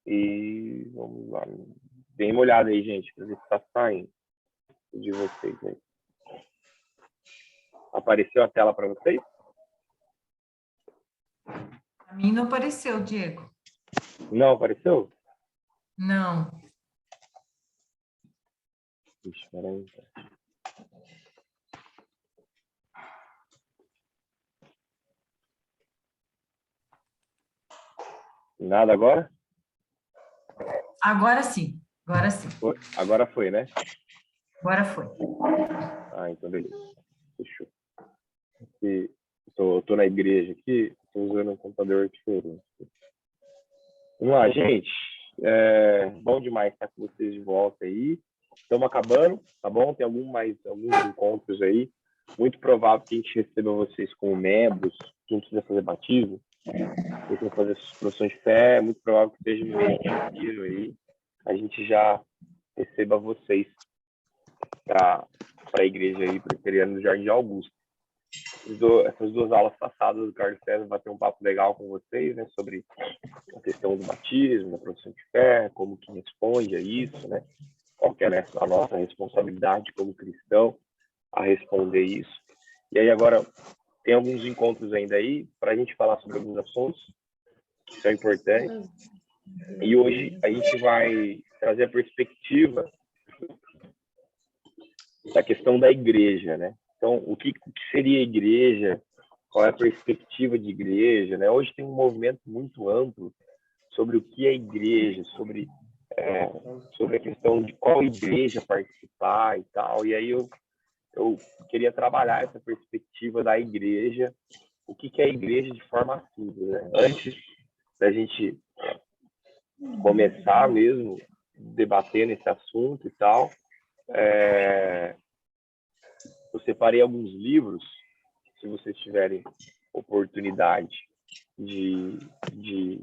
E vamos lá. Dê uma olhada aí, gente, para ver se está saindo de vocês aí. Apareceu a tela para vocês? A mim não apareceu, Diego. Não apareceu? Não. Ixi, peraí. Nada agora? Agora sim. Agora sim. Foi? Agora foi, né? Agora foi. Ah, então beleza. Fechou. Tô na igreja aqui, estou usando um computador diferente. Vamos lá, gente. Bom demais estar com vocês de volta aí. Estamos acabando, tá bom? Tem alguns encontros aí. Muito provável que a gente receba vocês como membros, que a gente vai fazer batismo, que vai fazer profissão de fé. É muito provável que seja no mês de janeiro aí. A gente já receba vocês para a igreja aí, presbiteriana do Jardim Augusto. Essas duas aulas passadas, o Carlos César vai ter um papo legal com vocês, né, sobre a questão do batismo, da profissão de fé, como que responde a isso, né, qual que é a nossa responsabilidade como cristão a responder isso. E aí agora tem alguns encontros ainda aí para a gente falar sobre alguns assuntos que são importantes. E hoje a gente vai trazer a perspectiva da questão da igreja, né? Então, o que seria a igreja? Qual é a perspectiva de igreja, né? Hoje tem um movimento muito amplo sobre o que é igreja, sobre a questão de qual igreja participar e tal. E aí eu queria trabalhar essa perspectiva da igreja, o que é a igreja de forma simples, né? Antes da gente começar mesmo debatendo esse assunto e tal, eu separei alguns livros, se vocês tiverem oportunidade de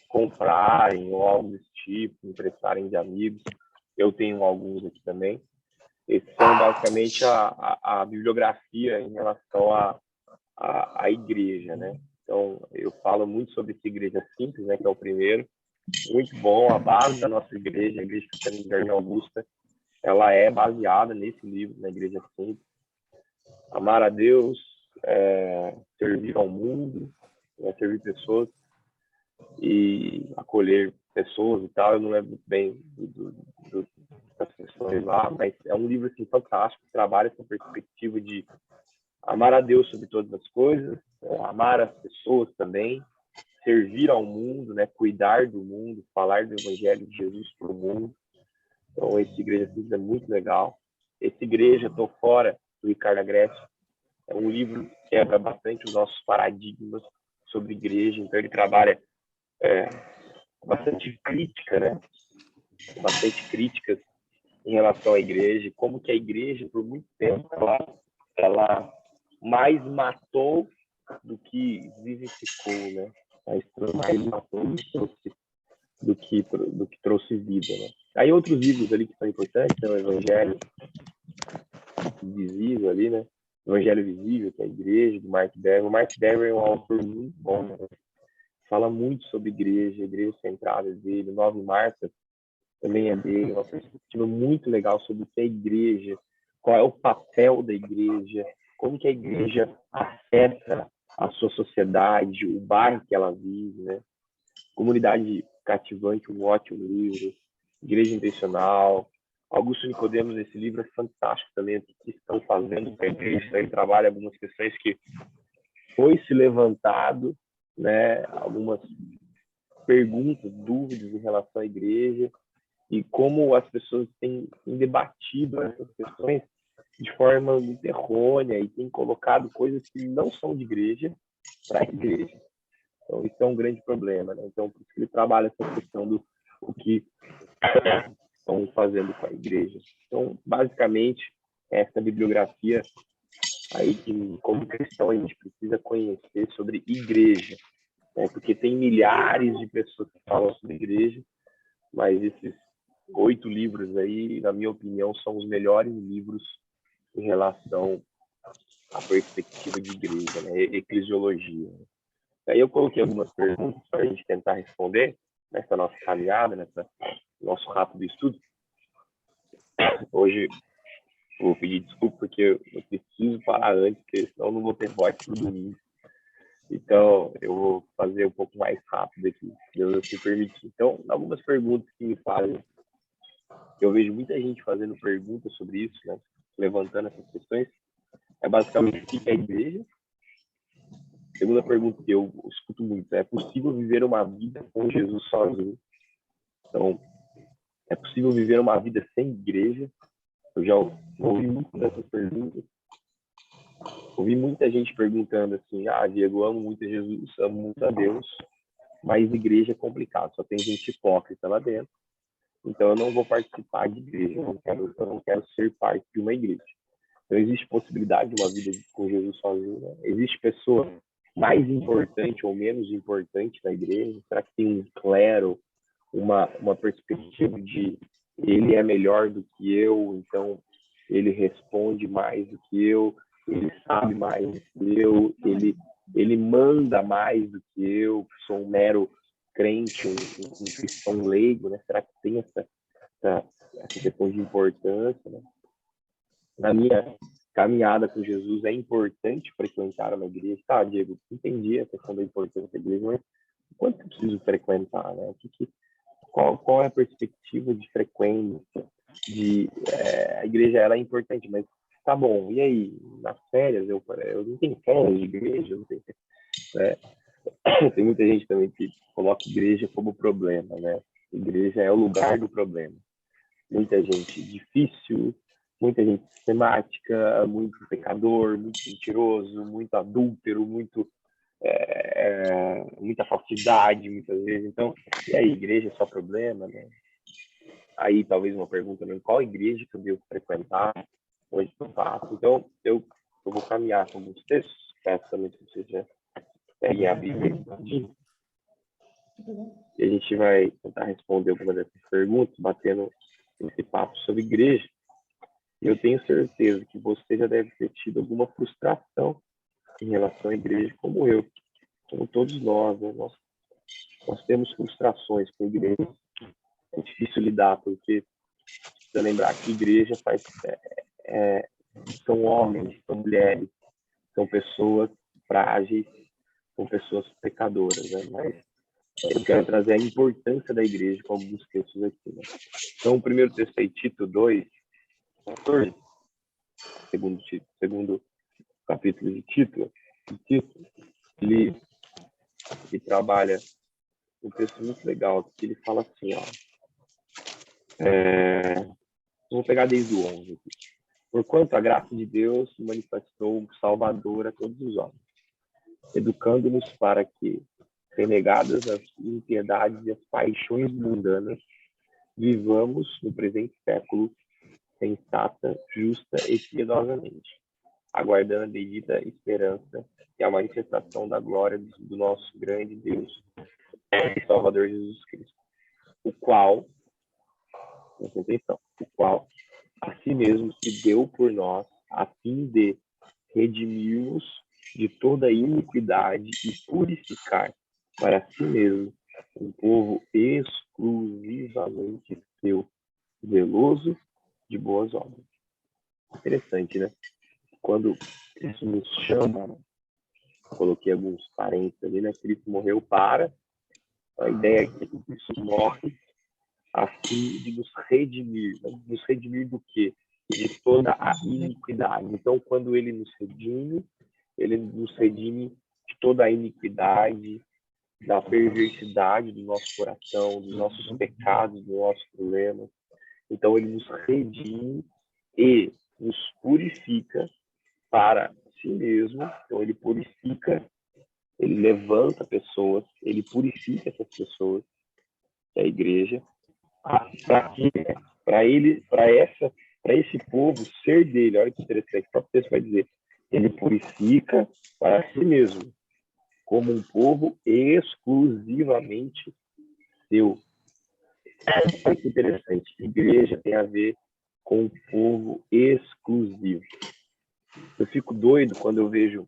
comprarem ou algo desse tipo, emprestarem de amigos. Eu tenho alguns aqui também. Esses são basicamente a bibliografia em relação à igreja, né? Então, eu falo muito sobre essa igreja simples, né, que é o primeiro. Muito bom, a base da nossa igreja, a Igreja Cristiana do Jardim Augusta, ela é baseada nesse livro, na igreja simples. Amar a Deus, servir ao mundo, servir pessoas e acolher pessoas e tal. Eu não lembro muito bem das questões lá, mas é um livro assim, fantástico, que trabalha essa perspectiva de amar a Deus sobre todas as coisas, amar as pessoas também, servir ao mundo, né, cuidar do mundo, falar do Evangelho de Jesus para o mundo. Então, esse Igreja Simples é muito legal. Esse Igreja, Tô Fora, do Ricardo Agreste, é um livro que quebra bastante os nossos paradigmas sobre igreja. Então, ele trabalha bastante crítica, né? Bastante críticas em relação à igreja, como que a igreja, por muito tempo, ela mais matou do que vivificou, né? Mais matou do que trouxe vida, né? Aí outros livros ali que são importantes, né? O Evangelho Visível ali, né? O Evangelho Visível, que é a igreja, do Mark Dever. O Mark Dever é um autor muito bom, né? Fala muito sobre igreja centrada dele. Nove Marcas também é dele, uma perspectiva muito legal sobre o que é a igreja, qual é o papel da igreja, como que a igreja afeta a sua sociedade, o bairro que ela vive, né? Comunidade Cativante, um ótimo livro. Igreja Intencional. Augusto Nicodemos, esse livro é fantástico também, o que estão fazendo com a igreja. Ele trabalha algumas questões que foi se levantado, né? Algumas perguntas, dúvidas em relação à igreja e como as pessoas têm debatido essas questões de forma muito errônea e têm colocado coisas que não são de igreja para a igreja. Então, isso é um grande problema, né? Então, por isso que ele trabalha essa questão do o que estão fazendo com a igreja. Então, basicamente, essa bibliografia aí que, como cristão, a gente precisa conhecer sobre igreja, né? Porque tem milhares de pessoas que falam sobre igreja, mas esses 8 livros aí, na minha opinião, são os melhores livros em relação à perspectiva de igreja, né? Eclesiologia. Aí eu coloquei algumas perguntas para a gente tentar responder nessa nossa caminhada, nessa nosso rápido estudo. Hoje eu vou pedir desculpa porque eu preciso parar antes, porque senão eu não vou ter voz para o domingo. Então, eu vou fazer um pouco mais rápido aqui, se Deus assim permitir. Então, algumas perguntas que me fazem. Eu vejo muita gente fazendo perguntas sobre isso, né? Levantando essas questões. É basicamente o que é a igreja. Segunda pergunta que eu escuto muito: é possível viver uma vida com Jesus sozinho? Então, é possível viver uma vida sem igreja? Eu já ouvi muito dessas perguntas. Ouvi muita gente perguntando assim: Diego, eu amo muito Jesus, amo muito a Deus, mas igreja é complicado, só tem gente hipócrita lá dentro. Então, eu não vou participar de igreja, eu não quero ser parte de uma igreja. Então, existe possibilidade de uma vida com Jesus sozinho, né? Existe pessoa mais importante ou menos importante na igreja? Será que tem um clero, uma perspectiva de ele é melhor do que eu, então ele responde mais do que eu, ele sabe mais do que eu, ele manda mais do que eu, que sou um mero crente, um cristão leigo, né? Será que tem essa questão de importância, né? Na minha caminhada com Jesus, é importante frequentar uma igreja. Tá, Diego, entendi a questão da importância da igreja, mas quanto eu preciso frequentar, né? Qual é a perspectiva de frequência? A igreja ela é importante, mas tá bom, e aí? Nas férias, eu não tenho férias de igreja, não tenho, né? Tem muita gente também que coloca igreja como problema, né? Igreja é o lugar do problema. Muita gente difícil, muita gente sistemática, muito pecador, muito mentiroso, muito adúltero, muita falsidade, muitas vezes. Então, e aí, igreja é só problema, né? Aí, talvez uma pergunta, né? Qual igreja que eu devo frequentar? Onde eu faço? Então, eu vou caminhar com alguns textos, peço também que vocês já peguem a Bíblia e a gente vai tentar responder algumas dessas perguntas, batendo esse papo sobre igreja. E eu tenho certeza que você já deve ter tido alguma frustração em relação à igreja, como eu, como todos nós, né? Nós temos frustrações com a igreja. É difícil lidar, porque precisa lembrar que igreja são homens, são mulheres, são pessoas frágeis, são pessoas pecadoras, né? Mas eu quero trazer a importância da igreja com alguns textos aqui, né? Então, o primeiro texto aí, Tito 2, 14, segundo capítulo de Tito, ele trabalha um texto muito legal, que ele fala assim, vou pegar desde o 11 aqui. Porquanto a graça de Deus se manifestou Salvador a todos os homens, educando-nos para que, renegadas as impiedades e as paixões mundanas, vivamos no presente século sensata, justa e piedosamente, aguardando a bendita esperança e a manifestação da glória do nosso grande Deus e Salvador Jesus Cristo, o qual a si mesmo se deu por nós a fim de redimir-nos de toda iniquidade e purificar para si mesmo um povo exclusivamente seu, zeloso de boas obras. Interessante, né? Quando isso nos chama, coloquei alguns parênteses ali, né? Cristo morreu para, a ideia é que Cristo morre a fim de nos redimir. Nos redimir do quê? De toda a iniquidade. Então, quando ele nos redime de toda a iniquidade, da perversidade do nosso coração, dos nossos pecados, dos nossos problemas. Então, ele nos redime e nos purifica para si mesmo. Então, ele purifica, ele levanta pessoas, ele purifica essas pessoas, que é a igreja, para esse povo ser dele. Olha que interessante, o próprio texto vai dizer, ele purifica para si mesmo, como um povo exclusivamente seu. Olha que interessante, igreja tem a ver com um povo exclusivo. Eu fico doido quando eu vejo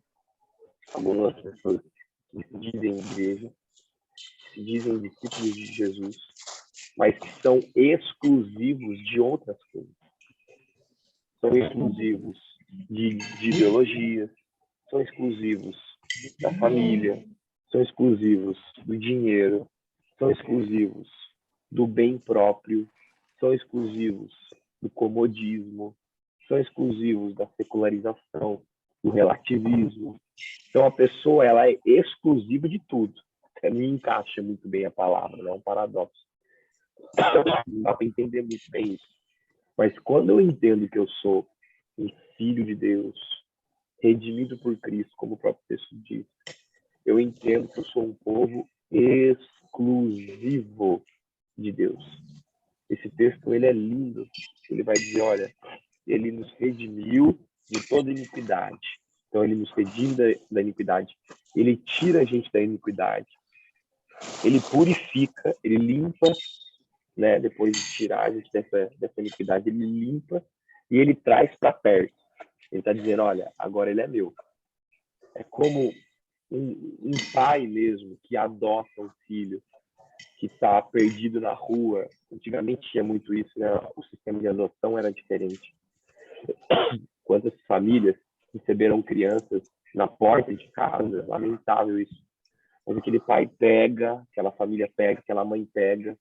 algumas pessoas que se dizem igreja, que se dizem discípulos de Jesus, mas que são exclusivos de outras coisas. São exclusivos de ideologias, são exclusivos da família, são exclusivos do dinheiro, são exclusivos do bem próprio, são exclusivos do comodismo, são exclusivos da secularização, do relativismo. Então, a pessoa ela é exclusiva de tudo. Não encaixa muito bem a palavra, né? É um paradoxo. Não dá para entender muito bem isso. Mas quando eu entendo que eu sou um filho de Deus, redimido por Cristo, como o próprio texto diz, eu entendo que eu sou um povo exclusivo de Deus. Esse texto ele é lindo. Ele vai dizer, olha, ele nos redimiu de toda iniquidade. Então, ele nos redime da iniquidade. Ele tira a gente da iniquidade. Ele purifica, ele limpa, né? Depois de tirar a gente dessa iniquidade, ele limpa e ele traz para perto. Ele está dizendo, olha, agora ele é meu. É como um pai mesmo que adota um filho que está perdido na rua. Antigamente tinha muito isso, né? O sistema de adoção era diferente. Quantas famílias receberam crianças na porta de casa? Lamentável isso. Mas aquele pai pega, aquela família pega, aquela mãe pega,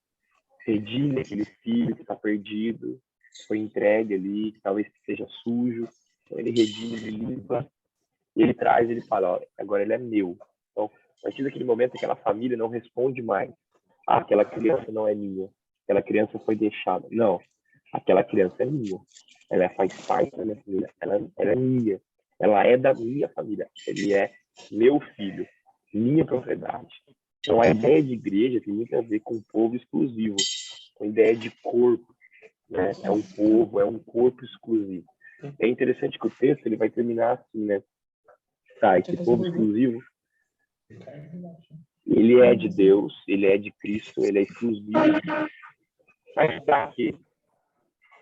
redime aquele filho que está perdido, foi entregue ali, que talvez esteja sujo. Então ele redime, ele limpa, e ele traz, ele fala, ó, agora ele é meu. Então, a partir daquele momento, aquela família não responde mais. Ah, aquela criança não é minha. Aquela criança foi deixada. Não, aquela criança é minha. Ela faz parte da minha família. Ela é minha. Ela é da minha família. Ele é meu filho, minha propriedade. Então, a ideia de igreja tem muito a ver com um povo exclusivo, com a ideia de corpo. Né? É um povo, é um corpo exclusivo. É interessante que o texto ele vai terminar assim, né? Tá, esse povo exclusivo, ele é de Deus, ele é de Cristo, ele é exclusivo. Mas para quê?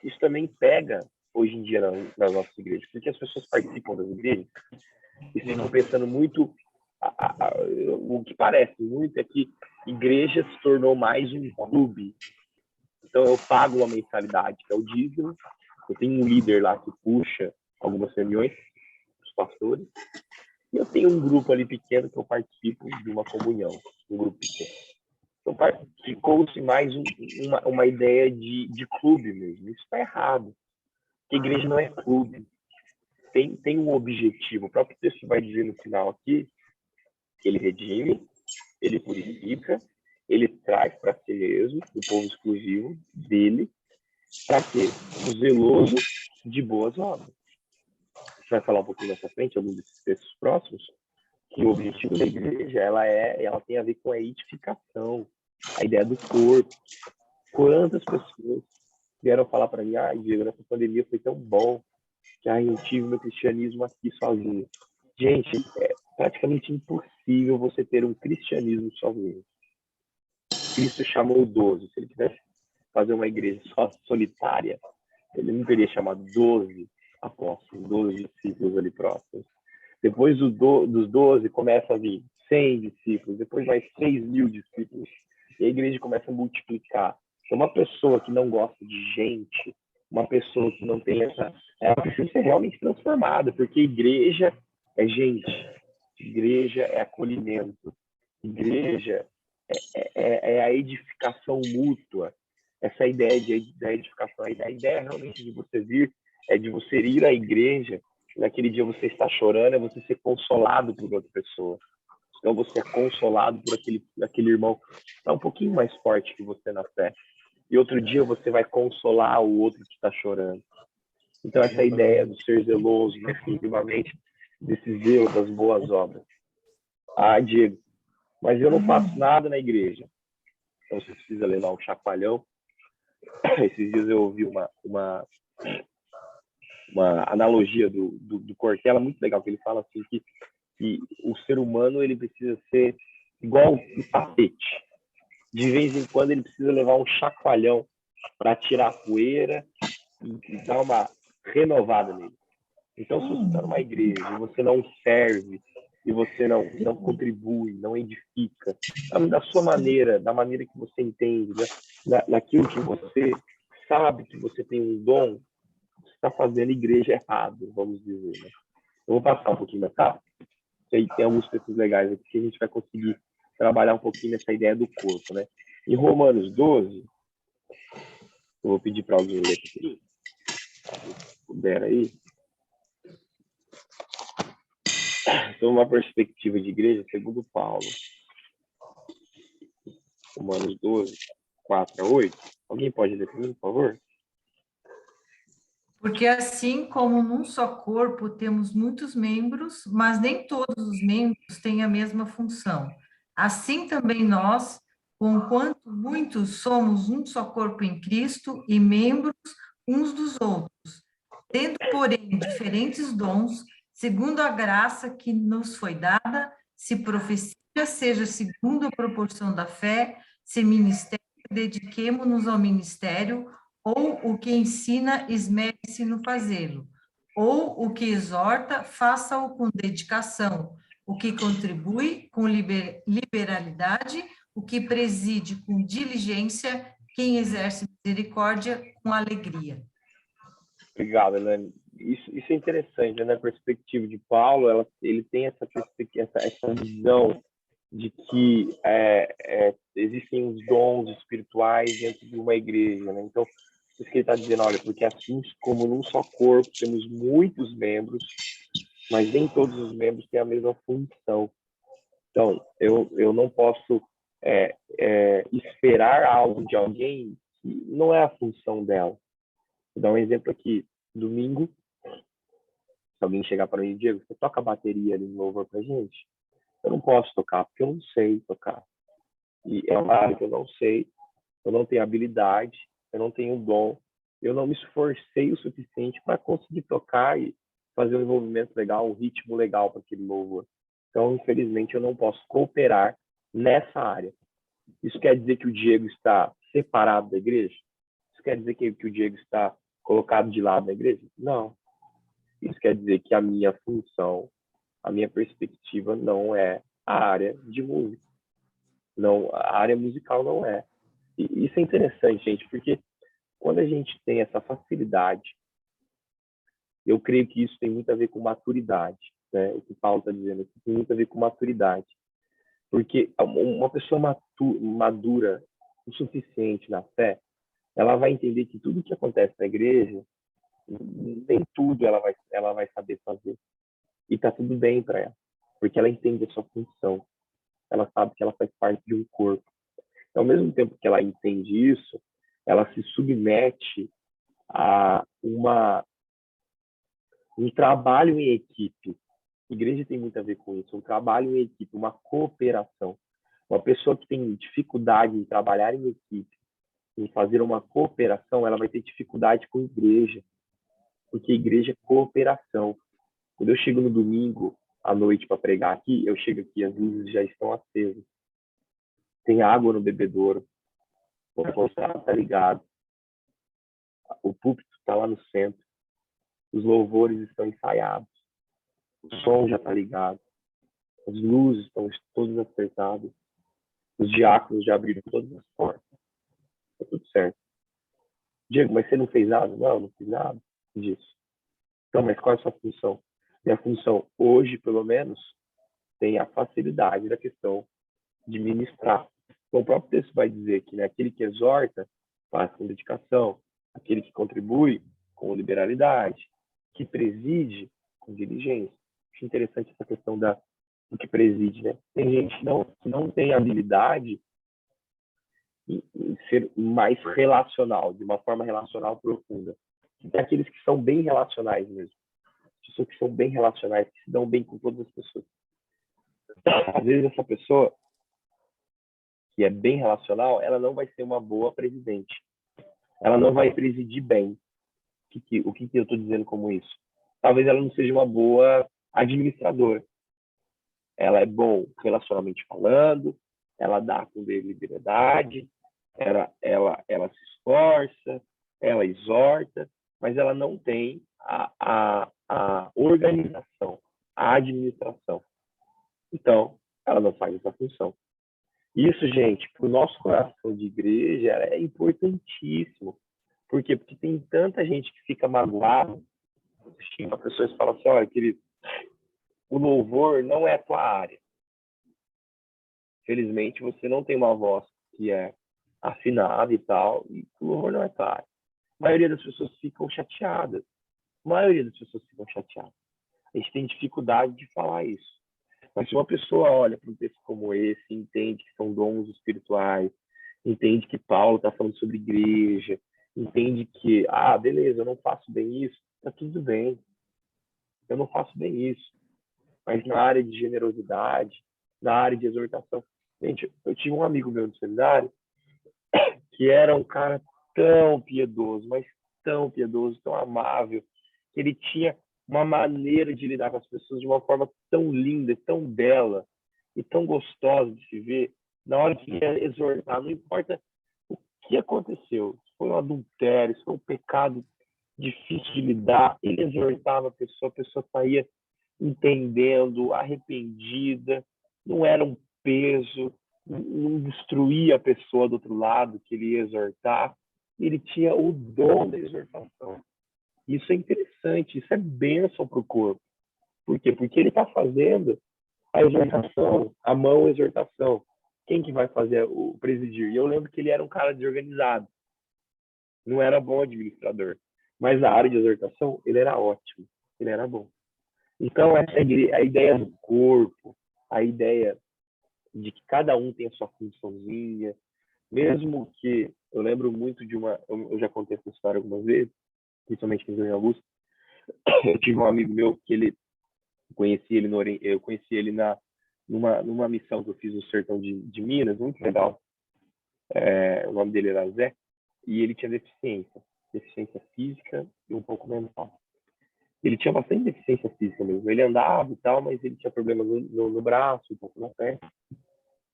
Isso também pega hoje em dia nas nossas igrejas, porque as pessoas participam das igrejas e ficam pensando muito. O que parece muito é que igreja se tornou mais um clube. Então eu pago uma mensalidade, que é o dízimo. Eu tenho um líder lá que puxa algumas reuniões, os pastores. E eu tenho um grupo ali pequeno que eu participo de uma comunhão, um grupo pequeno. Então, ficou-se mais uma ideia de clube mesmo. Isso está errado. Porque a igreja não é clube. Tem um objetivo. O próprio texto vai dizer no final aqui que ele redime, ele purifica, ele traz para si mesmo o povo exclusivo dele. Para quê? O zeloso de boas obras. Você vai falar um pouquinho mais à frente, alguns desses textos próximos, que o objetivo da igreja ela tem a ver com a edificação, a ideia do corpo. Quantas pessoas vieram falar para mim, Diego, nessa pandemia foi tão bom, que eu tive meu cristianismo aqui sozinho. Gente, é praticamente impossível você ter um cristianismo sozinho. Cristo chamou 12. Se ele quisesse fazer uma igreja só solitária, ele não teria chamado 12 apóstolos, 12 discípulos ali próximos. Depois dos 12 começa a vir 100 discípulos, depois mais 3.000 discípulos. E a igreja começa a multiplicar. Então, uma pessoa que não gosta de gente, uma pessoa que não tem ela precisa ser realmente transformada, porque igreja é gente, igreja é acolhimento, igreja é a edificação mútua. Essa ideia da edificação, a ideia realmente de você vir, é de você ir à igreja, naquele dia você está chorando, é você ser consolado por outra pessoa. Então você é consolado por aquele irmão que está um pouquinho mais forte que você na fé. E outro dia você vai consolar o outro que está chorando. Então essa ideia do ser zeloso, definitivamente, desse zelo das boas obras. Diego, mas eu não faço nada na igreja. Então você precisa levar um chacoalhão. Esses dias eu ouvi uma analogia do Cortella muito legal, que ele fala assim que o ser humano ele precisa ser igual um tapete. De vez em quando ele precisa levar um chacoalhão para tirar a poeira e dar uma renovada nele. Então, se você está numa igreja e você não serve, e você não contribui, não edifica, da sua maneira, da maneira que você entende, né? Naquilo que você sabe que você tem um dom, você está fazendo igreja errado, vamos dizer, né? Eu vou passar um pouquinho mais rápido, que aí tem alguns textos legais aqui que a gente vai conseguir trabalhar um pouquinho nessa ideia do corpo, né? Em Romanos 12, eu vou pedir para alguém ler aqui, se puder aí. Então, uma perspectiva de igreja, segundo Paulo, Romanos 12, 4 a 8. Alguém pode ler para mim, por favor? Porque assim como num só corpo temos muitos membros, mas nem todos os membros têm a mesma função. Assim também nós, conquanto muitos somos um só corpo em Cristo e membros uns dos outros, tendo, porém, diferentes dons, segundo a graça que nos foi dada, se profecia, seja segundo a proporção da fé, se ministério, dediquemo-nos ao ministério, ou o que ensina, esmere-se no fazê-lo, ou o que exorta, faça-o com dedicação, o que contribui com liberalidade, o que preside com diligência, quem exerce misericórdia com alegria. Obrigado, Helene. Isso é interessante, né? A perspectiva de Paulo, ele tem essa perspectiva, essa visão de que existem os dons espirituais dentro de uma igreja, né? Então, isso que ele está dizendo, olha, porque assim como num só corpo temos muitos membros, mas nem todos os membros têm a mesma função. Então, eu não posso esperar algo de alguém que não é a função dela. Vou dar um exemplo aqui. Domingo, se alguém chegar para mim e Diego, você toca a bateria ali no louvor pra gente? Eu não posso tocar, porque eu não sei tocar. E é uma área que eu não sei, eu não tenho habilidade, eu não tenho dom, eu não me esforcei o suficiente para conseguir tocar e fazer um envolvimento legal, um ritmo legal para aquele louvor. Então, infelizmente, eu não posso cooperar nessa área. Isso quer dizer que o Diego está separado da igreja? Isso quer dizer que o Diego está colocado de lado da igreja? Não. Isso quer dizer que a minha função, a minha perspectiva não é a área de música. Não, a área musical não é. E isso é interessante, gente, porque quando a gente tem essa facilidade, eu creio que isso tem muito a ver com maturidade, né? O que o Paulo está dizendo aqui tem muito a ver com maturidade. Porque uma pessoa madura o suficiente na fé, ela vai entender que tudo que acontece na igreja, nem tudo ela vai saber fazer. E tá tudo bem para ela, porque ela entende a sua função. Ela sabe que ela faz parte de um corpo. Então, ao mesmo tempo que ela entende isso, ela se submete a um trabalho em equipe. A igreja tem muito a ver com isso, um trabalho em equipe, uma cooperação. Uma pessoa que tem dificuldade em trabalhar em equipe, em fazer uma cooperação, ela vai ter dificuldade com a igreja, porque a igreja é cooperação. Quando eu chego no domingo à noite para pregar aqui, eu chego aqui, as luzes já estão acesas. Tem água no bebedouro, o ar-condicionado está ligado, o púlpito está lá no centro, os louvores estão ensaiados, o som já está ligado, as luzes estão todas acertadas, os diáconos já abriram todas as portas, está tudo certo. Diego, mas você não fez nada? Não fiz nada disso. Então, mas qual é a sua função? Minha função hoje, pelo menos, tem a facilidade da questão de ministrar. Então, o próprio texto vai dizer que, né, aquele que exorta faz com dedicação, aquele que contribui com liberalidade, que preside com diligência. Acho interessante essa questão do que preside, né? Tem gente que não tem habilidade em ser mais relacional, de uma forma relacional profunda. Tem aqueles que são bem relacionais mesmo. Pessoas que são bem relacionais, que se dão bem com todas as pessoas. Às vezes essa pessoa que é bem relacional, ela não vai ser uma boa presidente. Ela não vai presidir bem. O que eu estou dizendo como isso? Talvez ela não seja uma boa administradora. Ela é bom relacionalmente falando, ela dá com liberdade, ela se esforça, ela exorta, mas ela não tem a organização, a administração. Então, ela não faz essa função. Isso, gente, para o nosso coração de igreja, é importantíssimo. Por quê? Porque tem tanta gente que fica magoada. As pessoas falam assim, olha, querido, o louvor não é a tua área. Felizmente, você não tem uma voz que é afinada e tal, e o louvor não é a tua área. A maioria das pessoas ficam chateadas. A maioria das pessoas ficam chateadas. A gente tem dificuldade de falar isso. Mas se uma pessoa olha para um texto como esse, entende que são dons espirituais, entende que Paulo está falando sobre igreja, entende que, beleza, eu não faço bem isso, está tudo bem. Eu não faço bem isso. Mas na área de generosidade, na área de exortação. Gente, eu tive um amigo meu no seminário que era um cara tão piedoso, mas tão piedoso, tão amável, que ele tinha uma maneira de lidar com as pessoas de uma forma tão linda, tão bela e tão gostosa de se ver. Na hora que ia exortar, não importa o que aconteceu, se foi um adultério, se foi um pecado difícil de lidar, ele exortava a pessoa saía entendendo, arrependida, não era um peso, não destruía a pessoa do outro lado que ele ia exortar, ele tinha o dom da exortação. Isso é interessante, isso é bênção para o corpo. Por quê? Porque ele está fazendo a exortação, a mão exortação. Quem que vai fazer o presidir? E eu lembro que ele era um cara desorganizado, não era bom administrador, mas na área de exortação ele era ótimo, ele era bom. Então, essa é a ideia do corpo, a ideia de que cada um tem a sua funçãozinha, mesmo que eu lembro muito de uma, eu já contei essa história algumas vezes, principalmente em São Augusto, eu tive um amigo meu que ele eu conheci ele numa missão que eu fiz no sertão de Minas, muito legal. O nome dele era Zé, e ele tinha deficiência física e um pouco mental. Ele tinha bastante deficiência física mesmo. Ele andava e tal, mas ele tinha problemas no braço, um pouco na perna.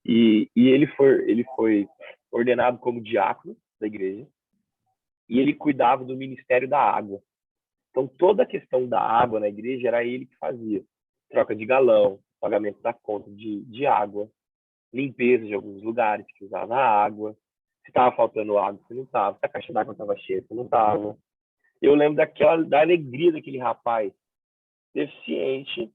E ele foi ordenado como diácono da igreja e ele cuidava do ministério da água. Então, toda a questão da água na igreja era ele que fazia. Troca de galão, pagamento da conta de água, limpeza de alguns lugares que usava água. Se estava faltando água, você não estava. Se a caixa d'água estava cheia, você não estava. Eu lembro da alegria daquele rapaz deficiente,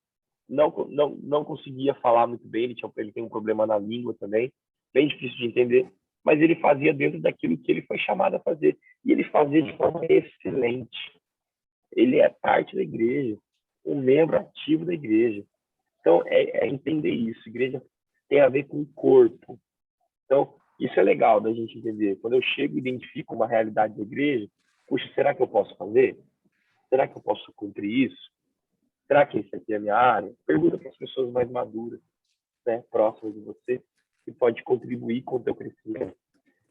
não conseguia falar muito bem, ele tem um problema na língua também, bem difícil de entender, mas ele fazia dentro daquilo que ele foi chamado a fazer. E ele fazia de forma excelente. Ele é parte da igreja, um membro ativo da igreja. Então, é entender isso. A igreja tem a ver com o corpo. Então, isso é legal da gente entender. Quando eu chego e identifico uma realidade da igreja, puxa, será que eu posso fazer? Será que eu posso cumprir isso? Será que isso aqui é a minha área? Pergunta para as pessoas mais maduras, né, próximas de você, que pode contribuir com o teu crescimento.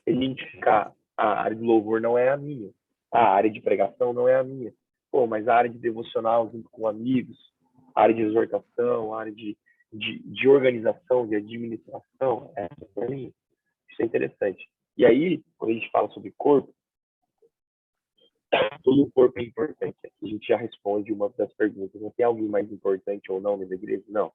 Identificar a área de louvor não é a minha, a área de pregação não é a minha. Pô, mas a área de devocional junto com amigos, a área de exortação, a área de organização, de administração, essa é a minha. Isso é interessante. E aí, quando a gente fala sobre corpo, todo o corpo é importante. Aqui a gente já responde uma das perguntas. Não tem alguém mais importante ou não na igreja? Não.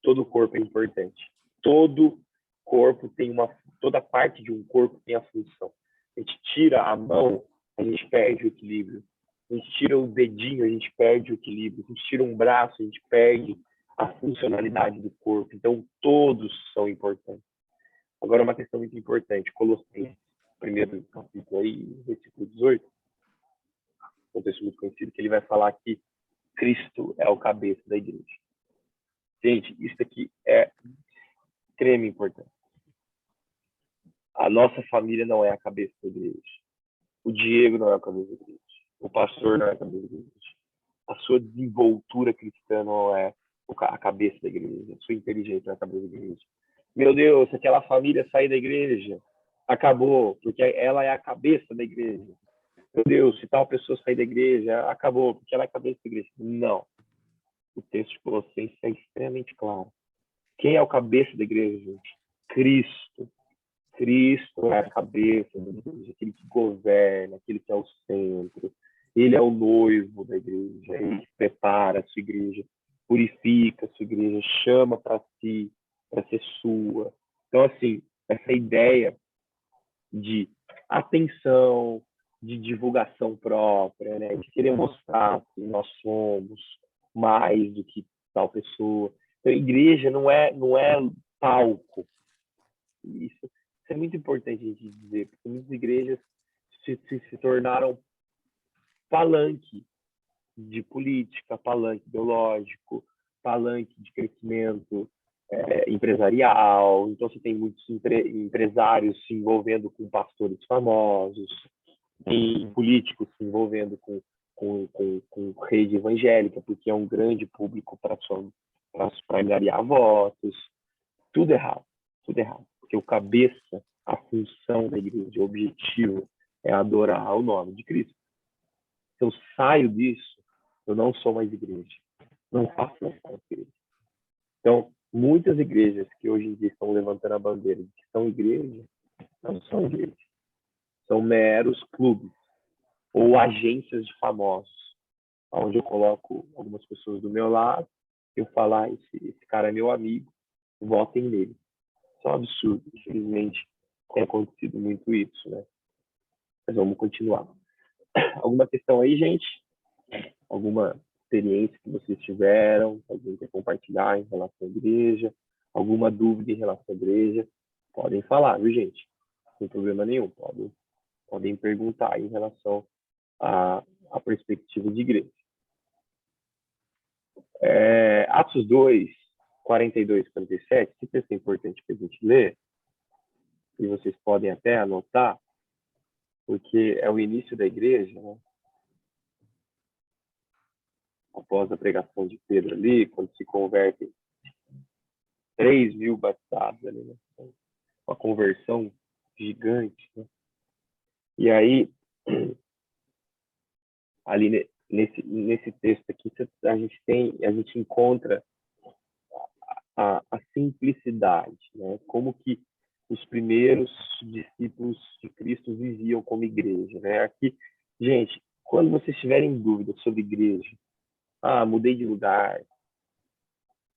Todo o corpo é importante. Todo corpo tem toda parte de um corpo tem a função. A gente tira a mão, a gente perde o equilíbrio. A gente tira o dedinho, a gente perde o equilíbrio. A gente tira um braço, a gente perde a funcionalidade do corpo. Então, todos são importantes. Agora, uma questão muito importante. Colossenses, primeiro capítulo aí, versículo 18, um texto muito conhecido, que ele vai falar que Cristo é o cabeça da igreja. Gente, isso aqui é extremamente importante. A nossa família não é a cabeça da igreja. O Diego não é a cabeça da igreja. O pastor não é a cabeça da igreja. A sua desenvoltura cristã não é a cabeça da igreja. A sua inteligência não é a cabeça da igreja. Meu Deus, se aquela família sair da igreja, acabou, porque ela é a cabeça da igreja. Meu Deus, se tal pessoa sair da igreja, acabou, porque ela é a cabeça da igreja. Não. O texto de Colossenses é extremamente claro. Quem é o cabeça da igreja, gente? Cristo. Cristo é a cabeça da igreja, aquele que governa, aquele que é o centro. Ele é o noivo da igreja, ele prepara a sua igreja purifica a sua igreja, chama para si, para ser sua. Então, assim, essa ideia de atenção, de divulgação própria, né? De querer mostrar que nós somos mais do que tal pessoa. Então, a igreja não é palco. Isso é muito importante a gente dizer, porque muitas igrejas se tornaram palanque de política, palanque ideológico, palanque de crescimento empresarial. Então, você tem muitos empresários se envolvendo com pastores famosos, tem políticos se envolvendo com rede evangélica, porque é um grande público para angariar votos. Tudo errado, tudo errado. Porque o cabeça, a função da igreja, o objetivo é adorar o nome de Cristo. Se eu saio disso, eu não sou mais igreja. Não faço mais parte da igreja. Então, muitas igrejas que hoje em dia estão levantando a bandeira de que são igreja, não são igreja. São meros clubes ou agências de famosos, onde eu coloco algumas pessoas do meu lado, eu falar, esse cara é meu amigo, votem nele. Isso é um absurdo. Infelizmente, tem acontecido muito isso, né? Mas vamos continuar. Alguma questão aí, gente? Alguma experiência que vocês tiveram? Alguém quer compartilhar em relação à igreja? Alguma dúvida em relação à igreja? Podem falar, viu, gente? Não tem problema nenhum. Podem perguntar em relação à perspectiva de igreja. Atos 2, 42 e 47, que texto é importante para a gente ler, e vocês podem até anotar, porque é o início da igreja, né? Após a pregação de Pedro ali, quando se convertem 3.000 batizados ali, né? Uma conversão gigante, né? E aí, ali nesse texto aqui, a gente encontra a simplicidade, né? Como que os primeiros discípulos de Cristo viviam como igreja, né? Aqui, gente, quando vocês tiverem dúvidas sobre igreja, mudei de lugar,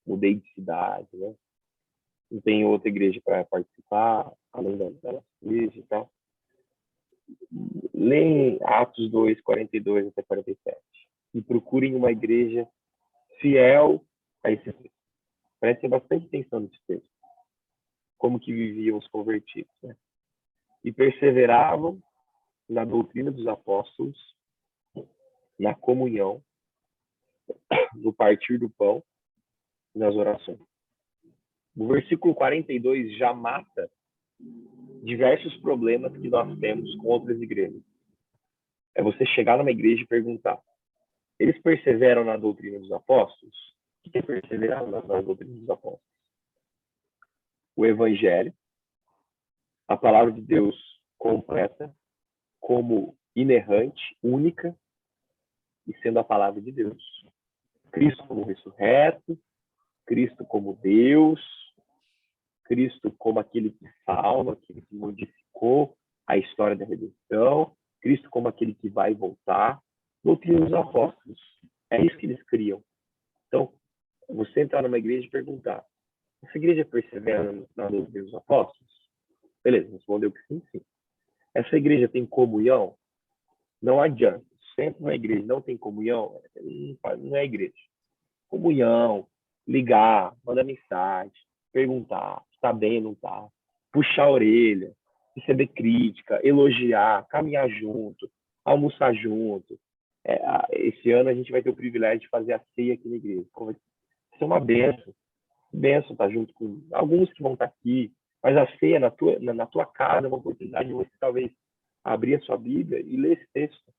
mudei de cidade, né? Não tem outra igreja para participar, além da nossa igreja e tal. Leem Atos 2, 42 até 47 e procurem uma igreja fiel a esse texto. Prestem bastante atenção nesse texto. Como que viviam os convertidos, né? E perseveravam na doutrina dos apóstolos, na comunhão, no partir do pão, nas orações. O versículo 42 já mata diversos problemas que nós temos com outras igrejas. É você chegar numa igreja e perguntar: eles perseveram na doutrina dos apóstolos? O que é perseverar na doutrina dos apóstolos? O evangelho, a palavra de Deus completa, como inerrante, única, e sendo a palavra de Deus. Cristo como ressurreto, Cristo como Deus, Cristo como aquele que salva, aquele que modificou a história da redenção, Cristo como aquele que vai voltar. Doutrina dos apóstolos. É isso que eles criam. Então, você entrar numa igreja e perguntar: essa igreja persevera na doutrina dos apóstolos? Beleza, respondeu que sim, sim. Essa igreja tem comunhão? Não adianta. Sempre uma igreja não tem comunhão, não é igreja. Comunhão, ligar, mandar mensagem, perguntar, está bem ou não está, puxar a orelha, receber crítica, elogiar, caminhar junto, almoçar junto. Esse ano a gente vai ter o privilégio de fazer a ceia aqui na igreja. Vai ser uma benção. Benção estar junto com alguns que vão estar aqui, mas a ceia na tua casa é uma oportunidade de você talvez abrir a sua Bíblia e ler esse texto.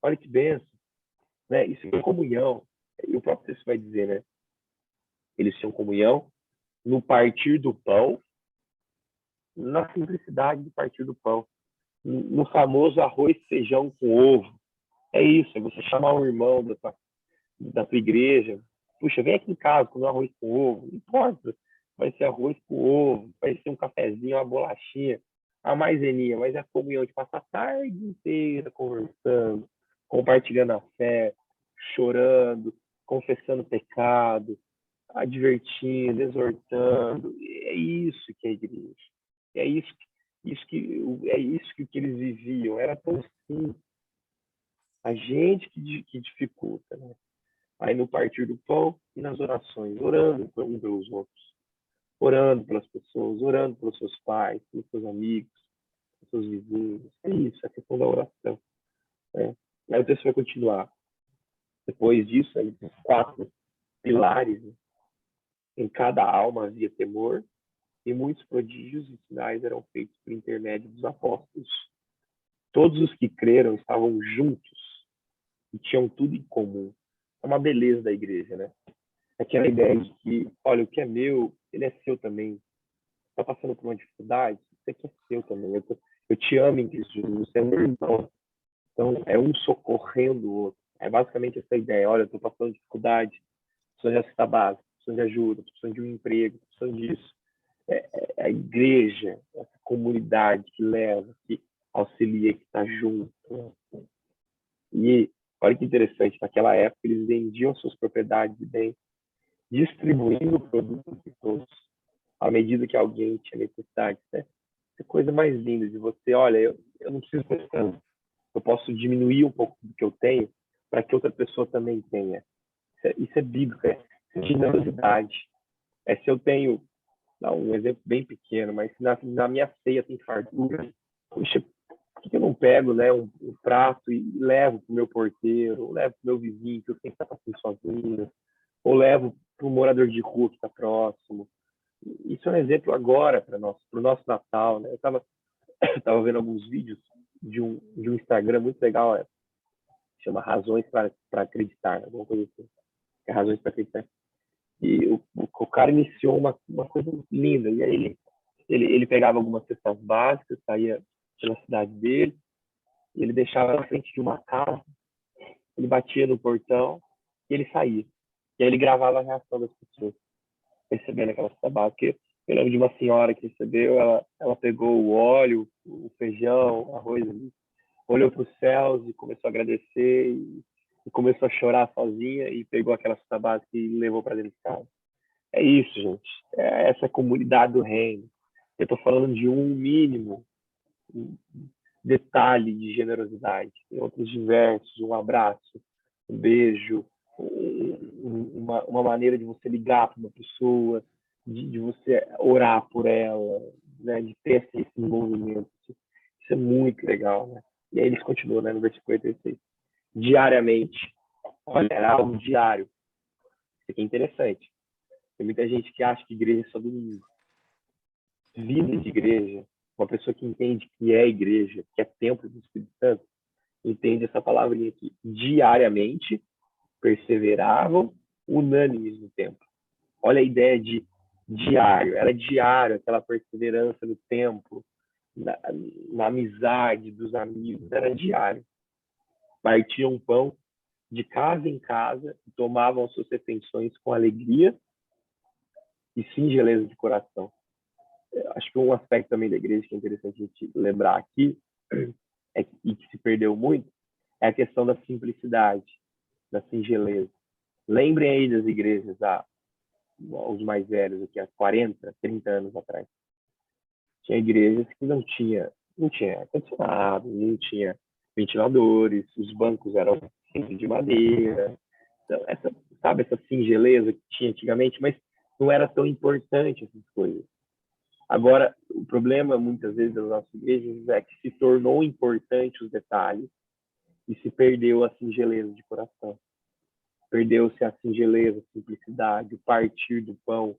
Olha que benção, né? Isso é comunhão. E o próprio texto vai dizer, né? Eles tinham comunhão no partir do pão, na simplicidade do partir do pão, no famoso arroz e feijão com ovo. É isso, é você chamar um irmão da tua igreja. Puxa, vem aqui em casa comer arroz com ovo. Não importa, vai ser arroz com ovo, vai ser um cafezinho, uma bolachinha, a maizeninha, mas é a comunhão de passar a tarde inteira conversando, compartilhando a fé, chorando, confessando pecado, advertindo, exortando. É isso que é a igreja. É isso que eles viviam. Era tão simples. A gente que dificulta, né? Aí no partir do pão e nas orações, orando um pelos outros, orando pelas pessoas, orando pelos seus pais, pelos seus amigos, pelos seus vizinhos. É isso, é a questão da oração. Né? Aí o texto vai continuar. Depois disso, aí, 4 pilares. Né? Em cada alma havia temor, e muitos prodígios e sinais eram feitos por intermédio dos apóstolos. Todos os que creram estavam juntos e tinham tudo em comum. É uma beleza da igreja, né? Aquela ideia de que, olha, o que é meu, ele é seu também. Está passando por uma dificuldade, isso aqui é seu também. Eu te amo em Cristo Jesus, você é meu irmão. Então, é um socorrendo o outro. É basicamente essa ideia. Olha, eu estou passando dificuldade, precisando de cesta básica, precisando de ajuda, precisando de um emprego, precisando disso. É a igreja, essa comunidade que leva, que auxilia, que está junto. Né? E olha que interessante, naquela época eles vendiam suas propriedades e bens, distribuindo o produto entre todos, à medida que alguém tinha necessidade. Né? Essa coisa mais linda de você, olha, eu não preciso ter tanto, eu posso diminuir um pouco do que eu tenho para que outra pessoa também tenha. Isso é bíblico, é generosidade. É se eu tenho, dá um exemplo bem pequeno, mas se na minha ceia tem fartura, puxa, por que eu não pego, né, um prato e levo para o meu porteiro, ou levo para o meu vizinho, que eu tenho que estar passando sozinho, ou levo para um morador de rua que está próximo. Isso é um exemplo agora para o nosso Natal. Né? Eu estava vendo alguns vídeos de um Instagram muito legal, chama Razões para Acreditar, alguma coisa assim. É Razões para Acreditar. E o cara iniciou uma coisa linda. E aí ele pegava algumas cestas básicas, saía pela cidade dele, e ele deixava na frente de uma casa, ele batia no portão e ele saía. E aí ele gravava a reação das pessoas, recebendo aquela cesta básica. Eu lembro de uma senhora que recebeu, ela pegou o óleo, o feijão, o arroz, olhou para os céus e começou a agradecer e começou a chorar sozinha e pegou aquela cesta básica e levou para dentro de casa. É isso, gente. É essa comunidade do reino. Eu estou falando de um mínimo detalhe de generosidade. Tem outros diversos, um abraço, um beijo, uma maneira de você ligar para uma pessoa, de você orar por ela, né, de ter esse envolvimento. Isso é muito legal, né? E aí eles continuam, né, no versículo 46. Diariamente. Olha, era algo diário. Isso aqui é interessante. Tem muita gente que acha que igreja é só domingo. Vida de igreja, uma pessoa que entende que é igreja, que é templo do Espírito Santo, entende essa palavrinha aqui. Diariamente, perseveravam unânimes no templo. Olha a ideia de diário. Era diário, aquela perseverança no templo, na amizade dos amigos. Era diário. Partiam pão de casa em casa e tomavam suas refeições com alegria e singeleza de coração. Acho que um aspecto também da igreja que é interessante a gente lembrar aqui, e que se perdeu muito, é a questão da simplicidade, da singeleza. Lembrem aí das igrejas, os mais velhos, aqui há 40, 30 anos atrás. Tinha igrejas que não tinha ar-condicionado, não tinha ventiladores, os bancos eram sempre de madeira. Então, essa singeleza que tinha antigamente, mas não era tão importante essas coisas. Agora, o problema, muitas vezes, das nossas igrejas é que se tornou importante os detalhes e se perdeu a singeleza de coração. Perdeu-se a singeleza, a simplicidade, o partir do pão.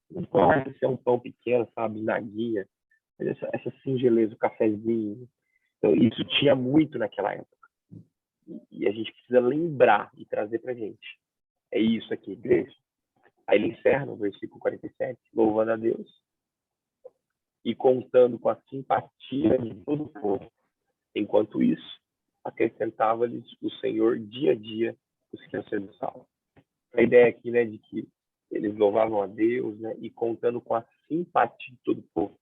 Não importa se é um pão pequeno, sabe, na guia, mas essa singeleza, o cafezinho. Então, isso tinha muito naquela época. E a gente precisa lembrar e trazer para a gente. É isso aqui, igreja. Aí ele encerra no versículo 47, louvando a Deus e contando com a simpatia de todo o povo. Enquanto isso, acrescentava-lhes o Senhor dia a dia os que iam sendo salvos. A ideia aqui, né, de que eles louvavam a Deus, né, e contando com a simpatia de todo o povo.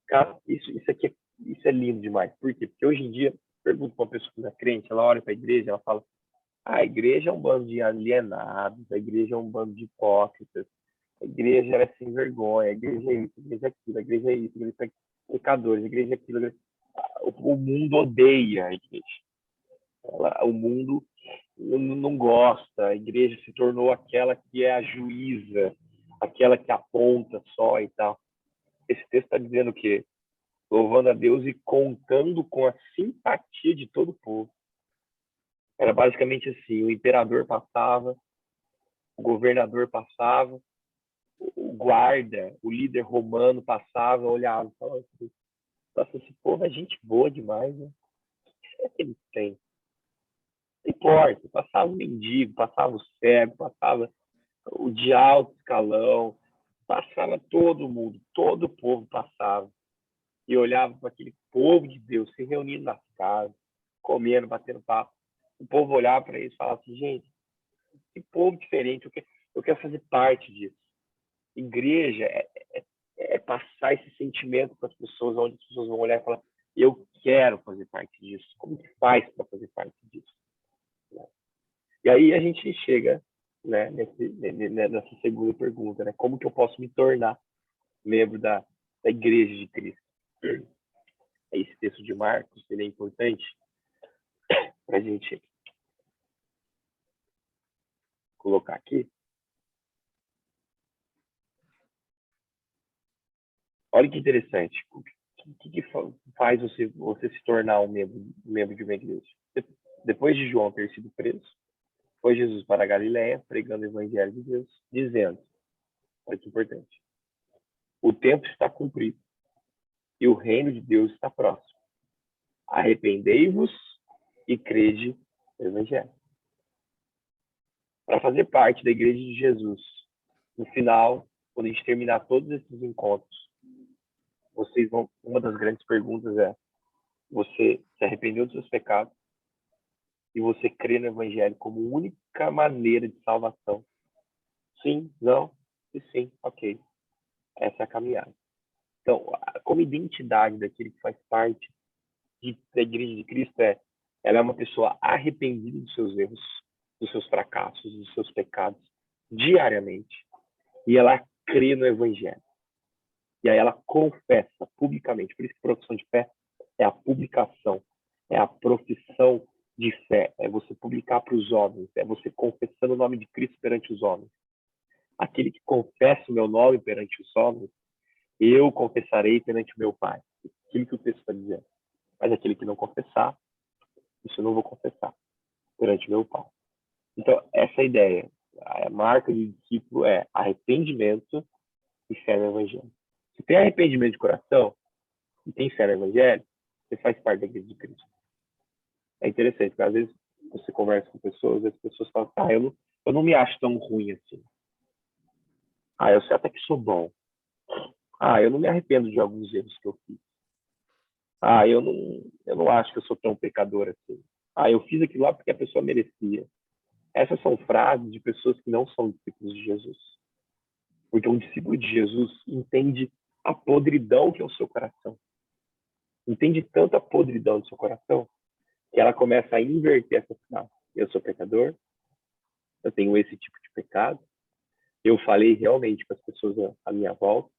Cara, isso é lindo demais. Por quê? Porque hoje em dia, pergunto para uma pessoa que não é crente, ela olha para a igreja, ela fala, A igreja é um bando de alienados, a igreja é um bando de hipócritas, a igreja é sem vergonha, a igreja é isso, a igreja é aquilo, a igreja é isso, a igreja é pecadores, a igreja é aquilo. A igreja... O mundo odeia a igreja. O mundo não gosta, a igreja se tornou aquela que é a juíza, aquela que aponta só e tal. Esse texto está dizendo o quê? Louvando a Deus e contando com a simpatia de todo o povo. Era basicamente assim, o imperador passava, o governador passava, o guarda, o líder romano passava, olhava e falava assim, nossa, esse povo é gente boa demais, né? O que é que eles têm? Não importa, passava o mendigo, passava o cego, passava o de alto escalão, passava todo mundo, todo o povo passava. E olhava para aquele povo de Deus se reunindo nas casas, comendo, batendo papo. O povo olhava para eles e falava assim, gente, que povo diferente, eu quero fazer parte disso. Igreja é passar esse sentimento para as pessoas, onde as pessoas vão olhar e falar, eu quero fazer parte disso. Como que faz para fazer parte disso? E aí a gente chega, né, nessa segunda pergunta, né? Como que eu posso me tornar membro da Igreja de Cristo? Esse texto de Marcos, ele é importante para a gente colocar aqui. Olha que interessante. O que faz você se tornar um membro de uma igreja? Depois de João ter sido preso, foi Jesus para a Galiléia, pregando o evangelho de Deus, dizendo, olha que importante, o tempo está cumprido e o reino de Deus está próximo. Arrependei-vos e crede no evangelho. Para fazer parte da igreja de Jesus, no final, quando a gente terminar todos esses encontros, uma das grandes perguntas é, você se arrependeu dos seus pecados e você crê no evangelho como única maneira de salvação? Sim, não e sim, ok. Essa é a caminhada. Então, como identidade daquele que faz parte da igreja de Cristo ela é uma pessoa arrependida dos seus erros, dos seus fracassos, dos seus pecados, diariamente. E ela crê no evangelho. E aí ela confessa publicamente. Por isso que profissão de fé é a publicação, é a profissão de fé, é você publicar para os homens, é você confessando o nome de Cristo perante os homens. Aquele que confessa o meu nome perante os homens, eu confessarei perante o meu Pai. Aquilo que o texto está dizendo. Mas aquele que não confessar, isso eu não vou confessar perante o meu Pai. Então, essa é a ideia. A marca de discípulo é arrependimento e fé no Evangelho. Se tem arrependimento de coração e tem fé no Evangelho, você faz parte da igreja de Cristo. É interessante, porque às vezes você conversa com pessoas e as pessoas falam, eu não me acho tão ruim assim. Eu sei até que sou bom. Eu não me arrependo de alguns erros que eu fiz. Eu não acho que eu sou tão pecador assim. Eu fiz aquilo lá porque a pessoa merecia. Essas são frases de pessoas que não são discípulos de Jesus. Porque um discípulo de Jesus entende a podridão que é o seu coração. Entende tanto a podridão do seu coração que ela começa a inverter essa frase. Eu sou pecador, eu tenho esse tipo de pecado, eu falei realmente para as pessoas à minha volta,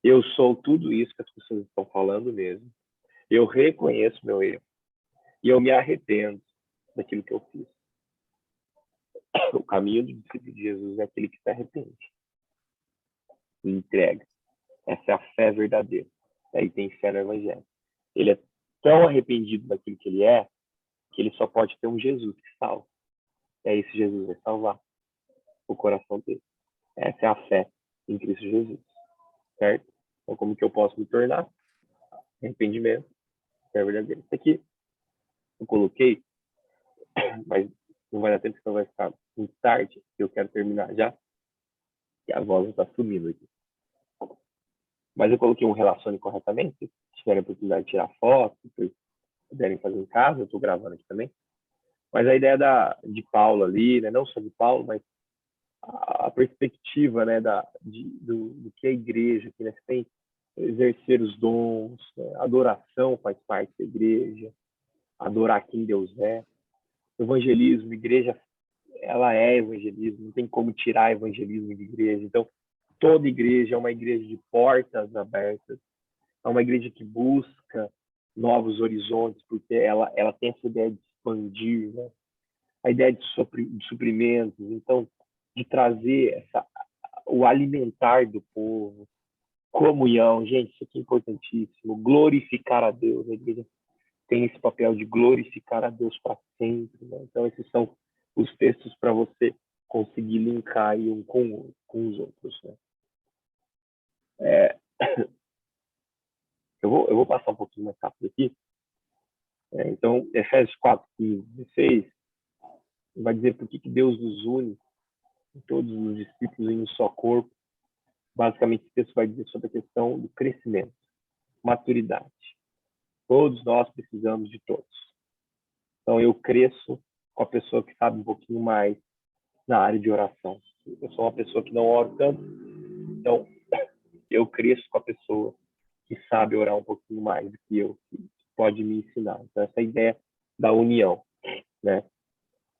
eu sou tudo isso que as pessoas estão falando mesmo, eu reconheço meu erro e eu me arrependo daquilo que eu fiz. O caminho do discípulo de Jesus é aquele que se arrepende e entrega. Essa é a fé verdadeira. Aí tem fé no Evangelho. Ele é tão arrependido daquilo que ele é, que ele só pode ter um Jesus que salva. E aí esse Jesus vai salvar o coração dele. Essa é a fé em Cristo Jesus. Certo? Então, como que eu posso me tornar? Arrependimento, fé verdadeira. Isso aqui eu coloquei, mas não vai dar tempo, senão vai ficar muito tarde. Eu quero terminar já, que a voz está sumindo aqui. Mas eu coloquei um relacione corretamente. Se tiverem a oportunidade de tirar foto, se puderem fazer em casa, eu estou gravando aqui também. Mas a ideia de Paulo ali, né, não só de Paulo, mas a perspectiva, né, do que é a igreja, que, né, tem exercer os dons, né, adoração faz parte da igreja, adorar quem Deus é. evangelismo, igreja, ela é evangelismo, não tem como tirar evangelismo de igreja. Então, toda igreja é uma igreja de portas abertas, é uma igreja que busca novos horizontes, porque ela tem essa ideia de expandir, né? A ideia de suprimentos, então, de trazer o alimentar do povo, comunhão, gente, isso aqui é importantíssimo, glorificar a Deus, a igreja tem esse papel de glorificar a Deus para sempre, né? Então, esses são os textos para você conseguir linkar aí um com os outros, né? Eu vou passar um pouquinho mais rápido aqui. Então, Efésios 4, 15, 16, vai dizer por que Deus nos une, todos os discípulos, em um só corpo. Basicamente, esse texto vai dizer sobre a questão do crescimento, maturidade. Todos nós precisamos de todos. Então, eu cresço com a pessoa que sabe um pouquinho mais na área de oração. Eu sou uma pessoa que não oro tanto, então eu cresço com a pessoa que sabe orar um pouquinho mais do que eu, que pode me ensinar. Então, essa ideia da união, né?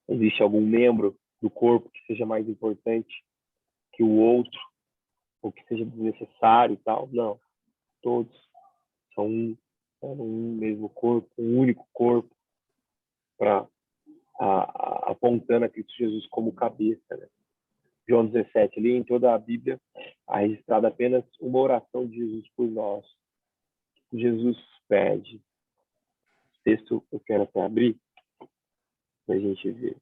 Existe algum membro do corpo que seja mais importante que o outro, ou que seja desnecessário e tal? Não. Todos são um mesmo corpo, um único corpo, apontando a Cristo Jesus como cabeça, né? João 17, ali em toda a Bíblia, há registrada apenas uma oração de Jesus por nós. Jesus pede. O texto eu quero até abrir, para a gente ver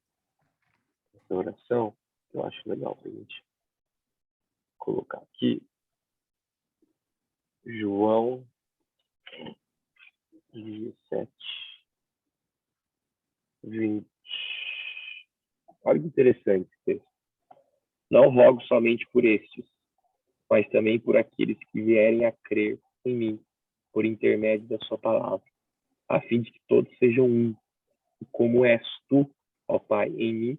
essa oração, que eu acho legal para a gente colocar aqui. João 17, 20. Olha que interessante esse texto. Não rogo somente por estes, mas também por aqueles que vierem a crer em mim, por intermédio da sua palavra, a fim de que todos sejam um, como és tu, ó Pai, em mim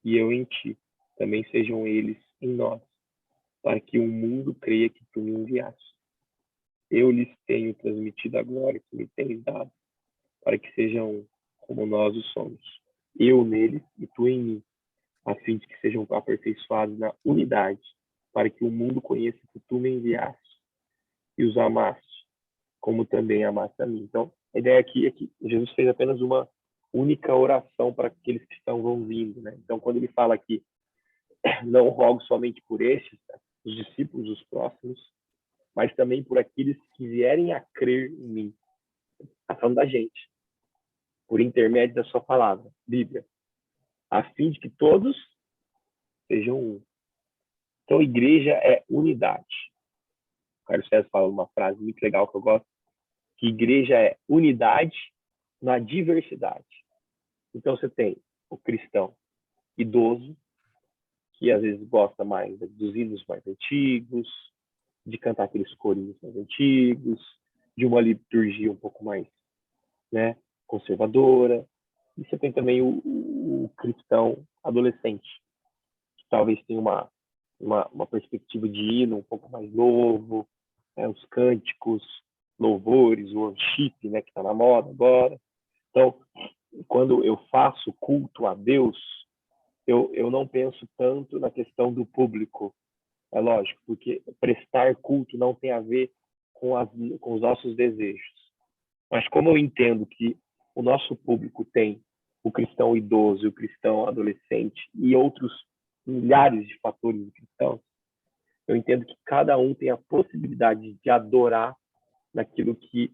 e eu em ti, também sejam eles em nós, para que o mundo creia que tu me enviaste. Eu lhes tenho transmitido a glória que me tens dado, para que sejam um, como nós o somos. Eu neles e tu em mim, a fim de que sejam aperfeiçoados na unidade, para que o mundo conheça que tu me enviaste e os amaste, como também amaste a mim. Então, a ideia aqui é que Jesus fez apenas uma única oração para aqueles que estão vindo, né? Então, quando ele fala aqui, não rogo somente por estes, né, os discípulos, os próximos, mas também por aqueles que vierem a crer em mim. Está falando da gente, por intermédio da sua palavra, Bíblia, a fim de que todos sejam um. Então, igreja é unidade. O Carlos César fala uma frase muito legal que eu gosto, que igreja é unidade na diversidade. Então, você tem o cristão idoso, que às vezes gosta mais dos hinos mais antigos, de cantar aqueles corinhos mais antigos, de uma liturgia um pouco mais, né, conservadora. E você tem também o cristão adolescente, que talvez tenha uma perspectiva de hino um pouco mais novo, né, os cânticos, louvores, o worship, né, que está na moda agora. Então, quando eu faço culto a Deus, eu não penso tanto na questão do público, é lógico, porque prestar culto não tem a ver com os nossos desejos. Mas como eu entendo que o nosso público tem o cristão idoso, o cristão adolescente e outros milhares de fatores de cristãos, eu entendo que cada um tem a possibilidade de adorar naquilo que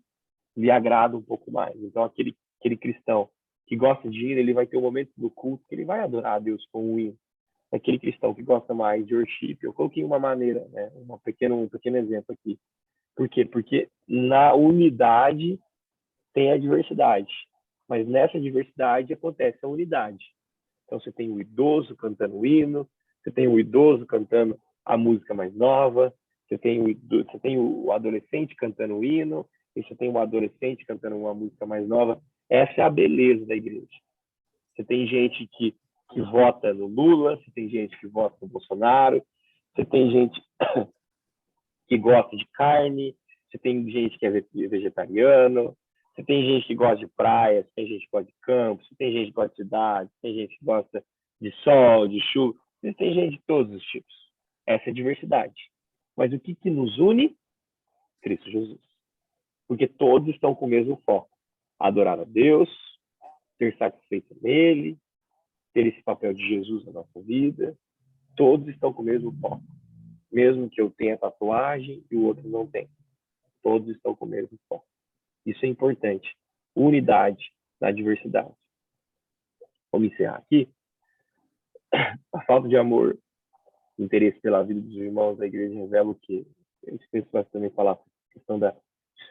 lhe agrada um pouco mais. Então, aquele cristão que gosta de hino, ele vai ter um momento do culto que ele vai adorar a Deus com o hino. Aquele cristão que gosta mais de worship, eu coloquei uma maneira, né, um pequeno exemplo aqui. Por quê? Porque na unidade tem a diversidade, mas nessa diversidade acontece a unidade. Então você tem o idoso cantando o hino, você tem o idoso cantando a música mais nova, você tem o adolescente cantando o hino, e você tem um adolescente cantando uma música mais nova. Essa é a beleza da igreja. Você tem gente que vota no Lula, você tem gente que vota no Bolsonaro, você tem gente que gosta de carne, você tem gente que é vegetariano, Se tem gente que gosta de praia, se tem gente que gosta de campo, se tem gente que gosta de cidade, se tem gente que gosta de sol, de chuva, se tem gente de todos os tipos. Essa é a diversidade. Mas o que nos une? Cristo Jesus. Porque todos estão com o mesmo foco. Adorar a Deus, ter satisfeito nele, ter esse papel de Jesus na nossa vida. Todos estão com o mesmo foco. Mesmo que eu tenha tatuagem e o outro não tem. Todos estão com o mesmo foco. Isso é importante. Unidade na diversidade. Vamos encerrar aqui. A falta de amor, interesse pela vida dos irmãos da igreja revela o quê? Eu esqueci também falar a questão do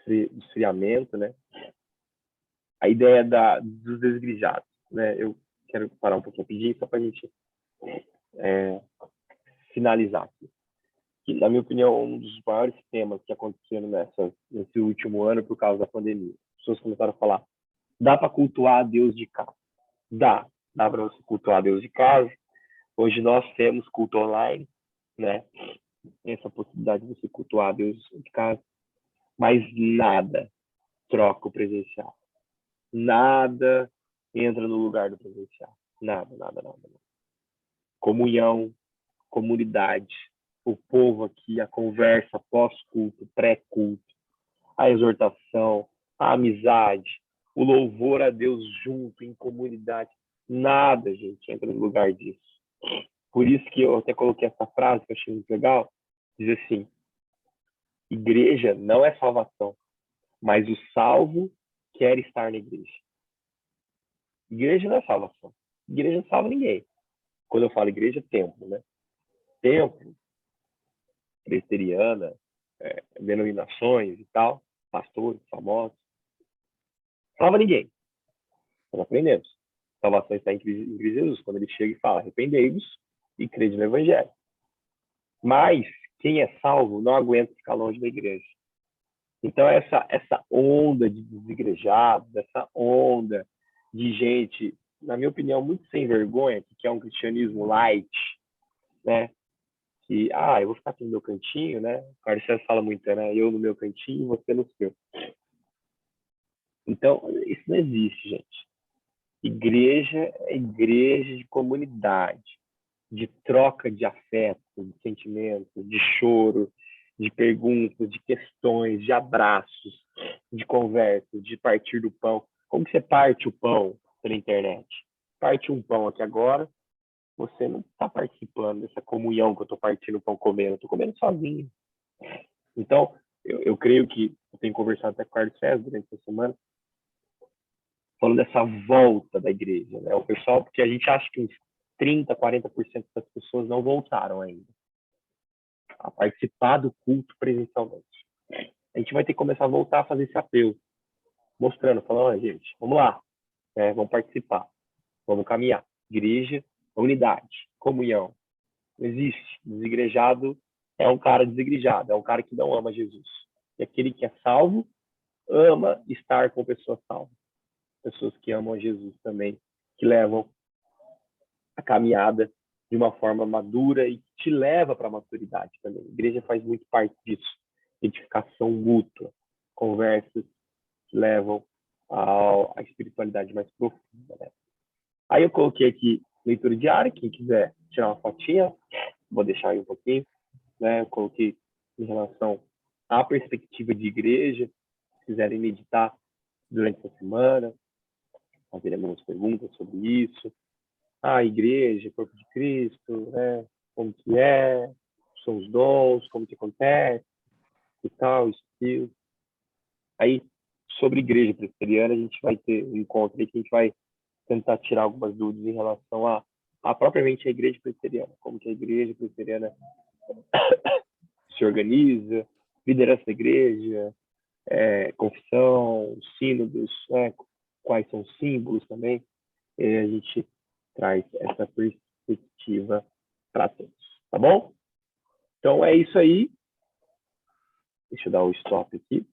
esfriamento, né? A ideia dos desgrijados, né? Eu quero parar um pouquinho rapidinho só para a gente finalizar aqui. Que, na minha opinião, um dos maiores temas que aconteceram nesse último ano por causa da pandemia. As pessoas começaram a falar, dá para cultuar a Deus de casa? Dá para você cultuar a Deus de casa. Hoje nós temos culto online, né? Essa possibilidade de você cultuar a Deus de casa. Mas nada troca o presencial. Nada entra no lugar do presencial. Nada. Comunhão, comunidade, o povo aqui, a conversa pós-culto, pré-culto, a exortação, a amizade, o louvor a Deus junto, em comunidade. Nada, gente, entra no lugar disso. Por isso que eu até coloquei essa frase que eu achei muito legal, diz assim, igreja não é salvação, mas o salvo quer estar na igreja. Igreja não é salvação. Igreja não salva ninguém. Quando eu falo igreja, templo, né? Templo, presbiteriana, denominações e tal, pastores, famosos. Salva ninguém. Nós aprendemos. Salvação está em Cristo Jesus, quando ele chega e fala, arrependei-vos e crede no evangelho. Mas quem é salvo não aguenta ficar longe da igreja. Então, essa onda de desigrejados, essa onda de gente, na minha opinião, muito sem vergonha, que é um cristianismo light, né? Que, eu vou ficar aqui no meu cantinho, né? O Carlos César fala muito, né? Eu no meu cantinho e você no seu. Então, isso não existe, gente. Igreja é igreja de comunidade, de troca de afeto, de sentimentos, de choro, de perguntas, de questões, de abraços, de conversas, de partir do pão. Como que você parte o pão pela internet? Parte um pão aqui agora, você não está participando dessa comunhão que eu estou partindo o pão comendo, eu estou comendo sozinho. Então, eu creio que eu tenho conversado até com o Carlos César durante essa semana, falando dessa volta da igreja, né? O pessoal, porque a gente acha que uns 30%, 40% das pessoas não voltaram ainda a participar do culto presencialmente. A gente vai ter que começar a voltar a fazer esse apelo, mostrando, falando, gente, vamos lá, vamos participar, vamos caminhar. Igreja, unidade, comunhão. Não existe. Desigrejado é um cara desigrejado, é um cara que não ama Jesus. E aquele que é salvo ama estar com pessoas salvas. Pessoas que amam a Jesus também, que levam a caminhada de uma forma madura e que te leva para a maturidade também. A igreja faz muito parte disso. Edificação mútua, conversas que levam à espiritualidade mais profunda, né? Aí eu coloquei aqui leitura diária, quem quiser tirar uma fotinha, vou deixar aí um pouquinho, né? Eu coloquei em relação à perspectiva de igreja, se quiserem meditar durante essa semana, fazer algumas perguntas sobre isso. A igreja, corpo de Cristo, né? Como que são os dons, como que acontece, e tal, isso. Aí, sobre igreja presbiteriana, a gente vai ter um encontro aí que a gente vai tentar tirar algumas dúvidas em relação a propriamente a igreja presbiteriana, como que a igreja presbiteriana se organiza, liderança da igreja, confissão, sínodos, né? Quais são os símbolos também, e a gente traz essa perspectiva para todos, tá bom? Então é isso aí. Deixa eu dar o stop aqui.